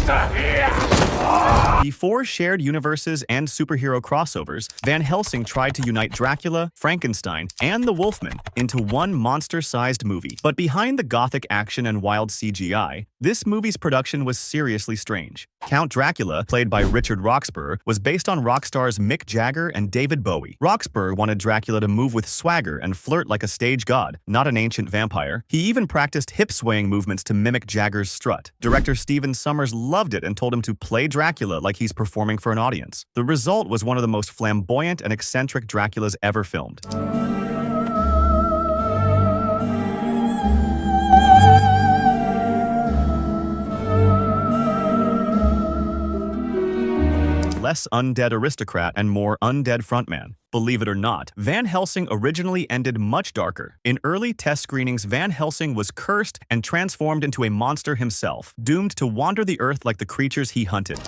monster here! Before shared universes and superhero crossovers, Van Helsing tried to unite Dracula, Frankenstein, and the Wolfman into one monster-sized movie. But behind the Gothic action and wild CGI, this movie's production was seriously strange. Count Dracula, played by Richard Roxburgh, was based on rock stars Mick Jagger and David Bowie. Roxburgh wanted Dracula to move with swagger and flirt like a stage god, not an ancient vampire. He even practiced hip-swaying movements to mimic Jagger's strut. Director Stephen Sommers loved it and told him to play Dracula like he's performing for an audience. The result was one of the most flamboyant and eccentric Draculas ever filmed. Less undead aristocrat and more undead frontman. Believe it or not, Van Helsing originally ended much darker. In early test screenings, Van Helsing was cursed and transformed into a monster himself, doomed to wander the earth like the creatures he hunted.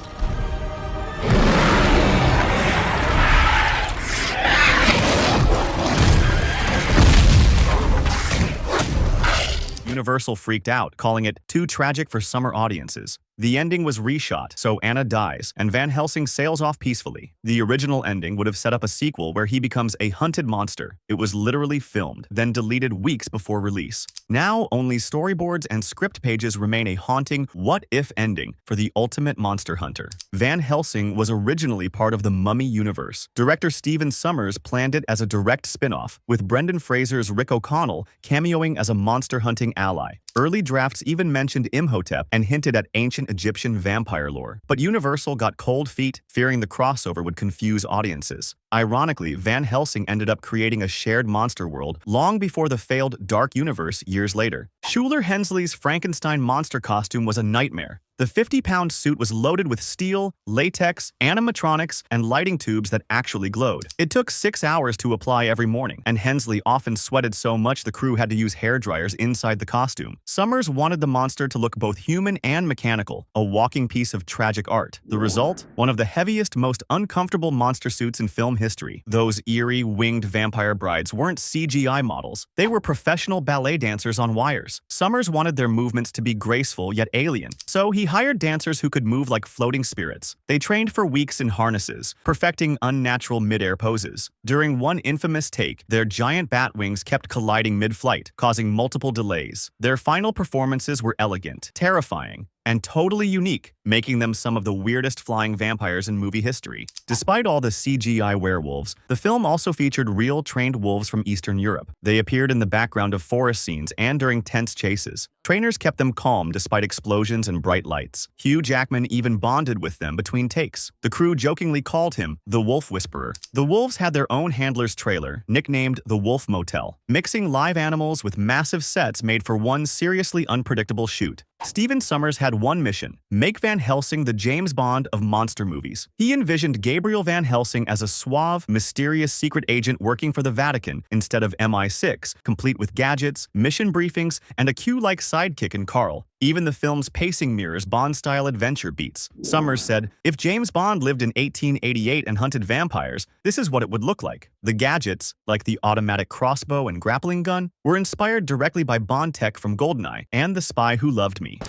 Universal freaked out, calling it too tragic for summer audiences. The ending was reshot, so Anna dies, and Van Helsing sails off peacefully. The original ending would have set up a sequel where he becomes a hunted monster. It was literally filmed, then deleted weeks before release. Now, only storyboards and script pages remain a haunting what-if ending for the ultimate monster hunter. Van Helsing was originally part of the Mummy universe. Director Stephen Sommers planned it as a direct spin-off, with Brendan Fraser's Rick O'Connell cameoing as a monster-hunting ally. Early drafts even mentioned Imhotep and hinted at ancient Egyptian vampire lore. But Universal got cold feet, fearing the crossover would confuse audiences. Ironically, Van Helsing ended up creating a shared monster world long before the failed Dark Universe years later. Schuler Hensley's Frankenstein monster costume was a nightmare. The 50-pound suit was loaded with steel, latex, animatronics, and lighting tubes that actually glowed. It took 6 hours to apply every morning, and Hensley often sweated so much the crew had to use hair dryers inside the costume. Sommers wanted the monster to look both human and mechanical, a walking piece of tragic art. The result? One of the heaviest, most uncomfortable monster suits in film history. Those eerie, winged vampire brides weren't CGI models. They were professional ballet dancers on wires. Sommers wanted their movements to be graceful yet alien, so he hired dancers who could move like floating spirits. They trained for weeks in harnesses, perfecting unnatural mid-air poses. During one infamous take, their giant bat wings kept colliding mid-flight, causing multiple delays. Their final performances were elegant, terrifying, and totally unique, making them some of the weirdest flying vampires in movie history. Despite all the CGI werewolves, the film also featured real trained wolves from Eastern Europe. They appeared in the background of forest scenes and during tense chases. Trainers kept them calm despite explosions and bright lights. Hugh Jackman even bonded with them between takes. The crew jokingly called him the Wolf Whisperer. The wolves had their own handler's trailer, nicknamed the Wolf Motel, mixing live animals with massive sets made for one seriously unpredictable shoot. Stephen Sommers had one mission: make Van Helsing the James Bond of monster movies. He envisioned Gabriel Van Helsing as a suave, mysterious secret agent working for the Vatican instead of MI6, complete with gadgets, mission briefings, and a Q-like sidekick in Carl. Even the film's pacing mirrors Bond-style adventure beats. Sommers said, "If James Bond lived in 1888 and hunted vampires, this is what it would look like." The gadgets, like the automatic crossbow and grappling gun, were inspired directly by Bond tech from GoldenEye and The Spy Who Loved Me.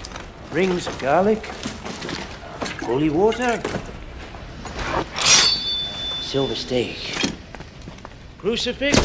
Rings of garlic, holy water, silver steak, crucifix.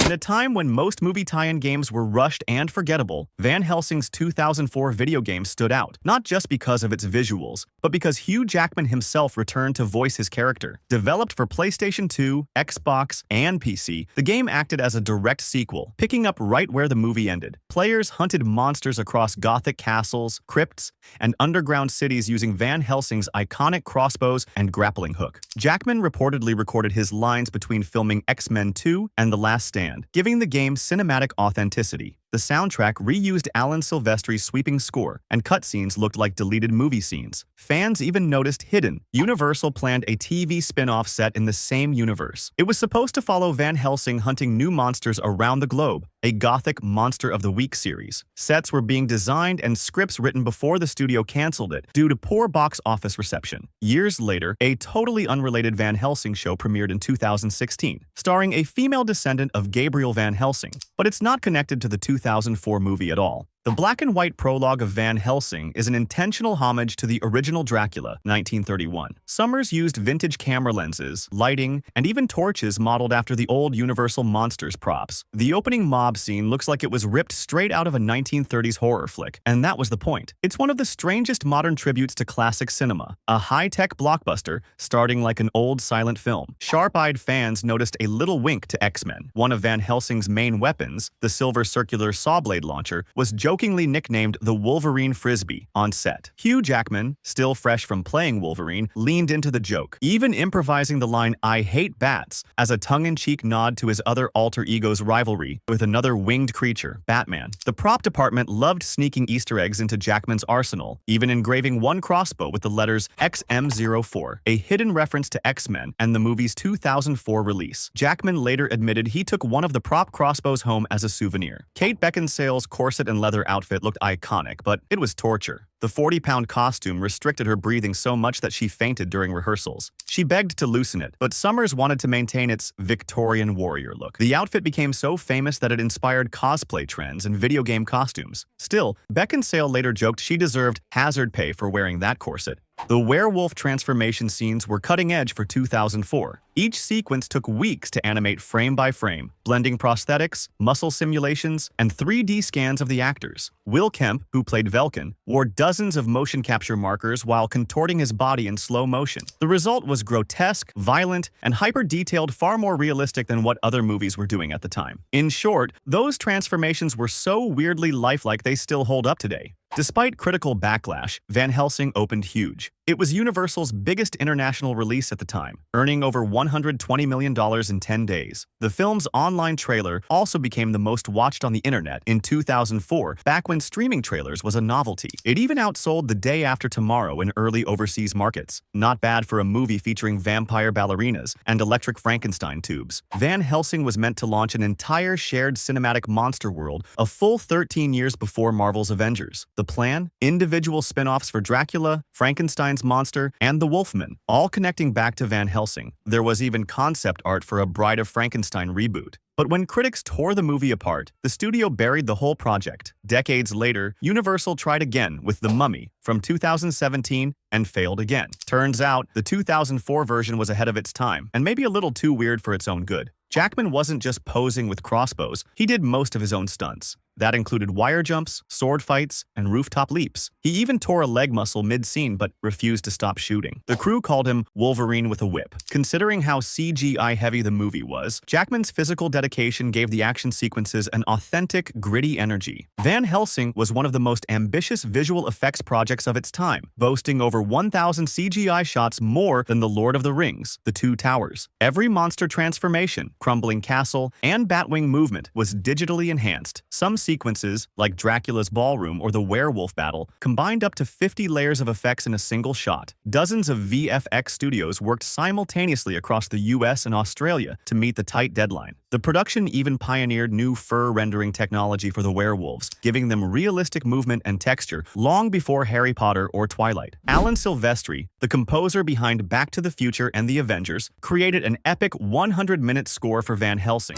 In a time when most movie tie-in games were rushed and forgettable, Van Helsing's 2004 video game stood out, not just because of its visuals, but because Hugh Jackman himself returned to voice his character. Developed for PlayStation 2, Xbox, and PC, the game acted as a direct sequel, picking up right where the movie ended. Players hunted monsters across Gothic castles, crypts, and underground cities using Van Helsing's iconic crossbows and grappling hook. Jackman reportedly recorded his lines between filming X-Men 2 and The Last Stand, giving the game cinematic authenticity. The soundtrack reused Alan Silvestri's sweeping score, and cutscenes looked like deleted movie scenes. Fans even noticed Hidden. Universal planned a TV spin-off set in the same universe. It was supposed to follow Van Helsing hunting new monsters around the globe, a Gothic Monster of the Week series. Sets were being designed and scripts written before the studio canceled it due to poor box office reception. Years later, a totally unrelated Van Helsing show premiered in 2016, starring a female descendant of Gabriel Van Helsing, but it's not connected to the 2004 movie at all. The black-and-white prologue of Van Helsing is an intentional homage to the original Dracula, 1931. Sommers used vintage camera lenses, lighting, and even torches modeled after the old Universal Monsters props. The opening mob scene looks like it was ripped straight out of a 1930s horror flick, and that was the point. It's one of the strangest modern tributes to classic cinema, a high-tech blockbuster starting like an old silent film. Sharp-eyed fans noticed a little wink to X-Men. One of Van Helsing's main weapons, the silver circular saw blade launcher, was jokingly nicknamed the Wolverine Frisbee on set. Hugh Jackman, still fresh from playing Wolverine, leaned into the joke, even improvising the line "I hate bats" as a tongue-in-cheek nod to his other alter ego's rivalry with another winged creature, Batman. The prop department loved sneaking Easter eggs into Jackman's arsenal, even engraving one crossbow with the letters XM04, a hidden reference to X-Men and the movie's 2004 release. Jackman later admitted he took one of the prop crossbows home as a souvenir. Kate Beckinsale's corset and leather outfit looked iconic, but it was torture. The 40-pound costume restricted her breathing so much that she fainted during rehearsals. She begged to loosen it, but Sommers wanted to maintain its Victorian warrior look. The outfit became so famous that it inspired cosplay trends and video game costumes. Still, Beckinsale later joked she deserved hazard pay for wearing that corset. The werewolf transformation scenes were cutting edge for 2004. Each sequence took weeks to animate frame by frame, blending prosthetics, muscle simulations, and 3D scans of the actors. Will Kemp, who played Velkin, wore dozens of motion capture markers while contorting his body in slow motion. The result was grotesque, violent, and hyper-detailed, far more realistic than what other movies were doing at the time. In short, those transformations were so weirdly lifelike they still hold up today. Despite critical backlash, Van Helsing opened huge. It was Universal's biggest international release at the time, earning over $120 million in 10 days. The film's online trailer also became the most watched on the internet in 2004, back when streaming trailers was a novelty. It even outsold The Day After Tomorrow in early overseas markets. Not bad for a movie featuring vampire ballerinas and electric Frankenstein tubes. Van Helsing was meant to launch an entire shared cinematic monster world a full 13 years before Marvel's Avengers. The plan? Individual spin-offs for Dracula, Frankenstein's monster, and the Wolfman, all connecting back to Van Helsing. There was even concept art for a Bride of Frankenstein reboot. But when critics tore the movie apart, the studio buried the whole project. Decades later, Universal tried again with The Mummy from 2017 and failed again. Turns out, the 2004 version was ahead of its time, and maybe a little too weird for its own good. Jackman wasn't just posing with crossbows, he did most of his own stunts. That included wire jumps, sword fights, and rooftop leaps. He even tore a leg muscle mid-scene but refused to stop shooting. The crew called him Wolverine with a whip. Considering how CGI-heavy the movie was, Jackman's physical dedication gave the action sequences an authentic, gritty energy. Van Helsing was one of the most ambitious visual effects projects of its time, boasting over 1,000 CGI shots more than The Lord of the Rings, The Two Towers. Every monster transformation, crumbling castle, and Batwing movement was digitally enhanced. Some sequences, like Dracula's ballroom or the werewolf battle, combined up to 50 layers of effects in a single shot. Dozens of VFX studios worked simultaneously across the US and Australia to meet the tight deadline. The production even pioneered new fur rendering technology for the werewolves, giving them realistic movement and texture long before Harry Potter or Twilight. Alan Silvestri, the composer behind Back to the Future and The Avengers, created an epic 100-minute score for Van Helsing.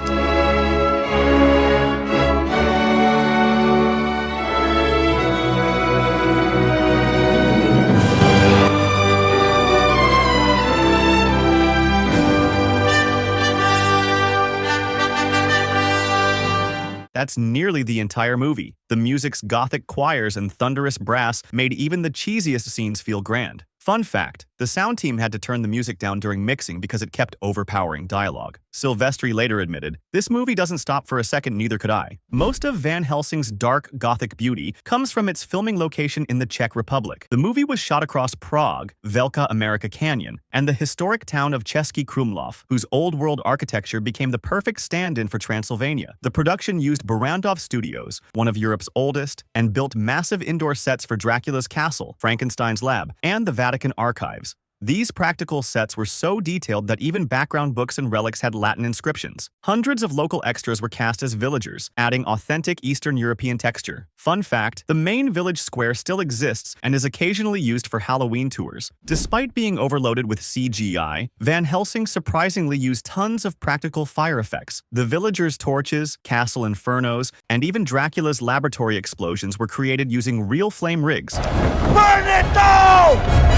That's nearly the entire movie. The music's Gothic choirs and thunderous brass made even the cheesiest scenes feel grand. Fun fact, the sound team had to turn the music down during mixing because it kept overpowering dialogue. Silvestri later admitted, "This movie doesn't stop for a second, neither could I." Most of Van Helsing's dark Gothic beauty comes from its filming location in the Czech Republic. The movie was shot across Prague, Velká America Canyon, and the historic town of Český Krumlov, whose old-world architecture became the perfect stand-in for Transylvania. The production used Barrandov Studios, one of Europe's oldest, and built massive indoor sets for Dracula's castle, Frankenstein's lab, and the Vatican archives. These practical sets were so detailed that even background books and relics had Latin inscriptions. Hundreds of local extras were cast as villagers, adding authentic Eastern European texture. Fun fact, the main village square still exists and is occasionally used for Halloween tours. Despite being overloaded with CGI, Van Helsing surprisingly used tons of practical fire effects. The villagers' torches, castle infernos, and even Dracula's laboratory explosions were created using real flame rigs. Burn it down!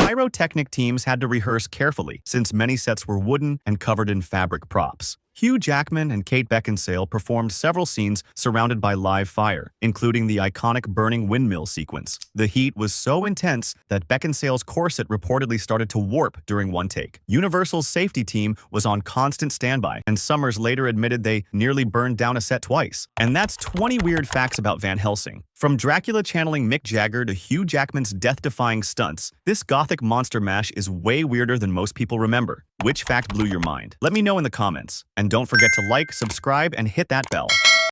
Pyrotechnic teams had to rehearse carefully, since many sets were wooden and covered in fabric props. Hugh Jackman and Kate Beckinsale performed several scenes surrounded by live fire, including the iconic burning windmill sequence. The heat was so intense that Beckinsale's corset reportedly started to warp during one take. Universal's safety team was on constant standby, and Sommers later admitted they nearly burned down a set twice. And that's 20 weird facts about Van Helsing. From Dracula channeling Mick Jagger to Hugh Jackman's death-defying stunts, this Gothic monster mash is way weirder than most people remember. Which fact blew your mind? Let me know in the comments. And don't forget to like, subscribe, and hit that bell.